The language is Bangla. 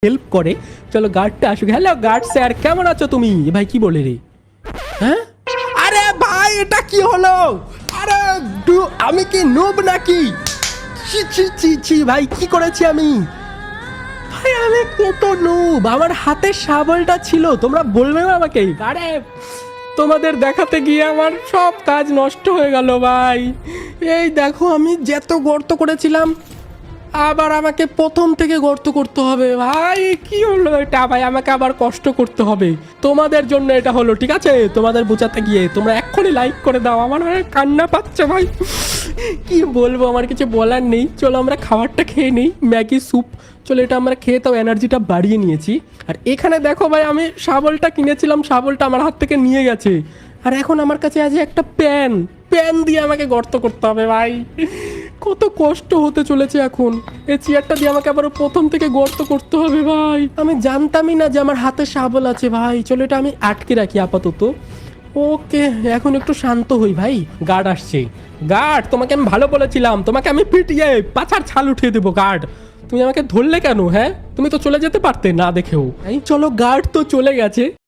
হেল্প করে। চলো গার্ডটা আসুক। হ্যালো গার্ড স্যার, কেমন আছো তুমি? ভাই কি বলে রে? হ্যাঁ, আরে ভাই এটা কি হলো? আরে আমি কি নুব নাকি? ছি ছি ছি ছি ভাই, কি করেছি আমি? ভাই আমি কত নুব, আমার হাতে শাবলটা ছিল, তোমরা বলবে না আমাকে? আরে তোমাদের দেখাতে গিয়ে আমার সব কাজ নষ্ট হয়ে গেল ভাই। এই দেখো আমি যত গর্ত করেছিলাম, আবার আমাকে প্রথম থেকে গর্ত করতে হবে। ভাই কি হলো এটা? ভাই আমাকে আবার কষ্ট করতে হবে। তোমাদের জন্য এটা হলো, ঠিক আছে? তোমাদের বোঝাতে গিয়ে তোমরা এক্ষুনি লাইক করে দাও। আমার ভাই কান্না পাচ্ছে ভাই, কি বলবো, আমার কিছু বলার নেই। চলো আমরা খাবারটা খেয়ে নিই, ম্যাগি স্যুপ। চলো এটা আমরা খেয়ে তাও এনার্জিটা বাড়িয়ে নিয়েছি। আর এখানে দেখো ভাই, আমি শাবলটা কিনেছিলাম, শাবলটা আমার হাত থেকে নিয়ে গেছে। আর এখন আমার কাছে আছে একটা প্যান, প্যান দিয়ে আমাকে গর্ত করতে হবে ভাই। কত কষ্ট হতে চলেছে এখন। এই চেয়ারটা দিয়ে আমাকে আবার প্রথম থেকে গর্ত করতে হবে ভাই। আমি জানতামই না যে আমার হাতে শাবল আছে ভাই। চলো এটা আমি আটকে রাখি আপাতত। ওকে, এখন একটু শান্ত হই ভাই। গার্ড আসছে। গার্ড, তোমাকে আমি ভালো বলেছিলাম, তোমাকে আমি পিটিয়ে পাছার ছাল উঠিয়ে দেবো। গার্ড, তুমি আমাকে ধরলে কেন? হ্যাঁ, তুমি তো চলে যেতে পারতে না দেখেও। এই চলো, গার্ড তো চলে গেছে।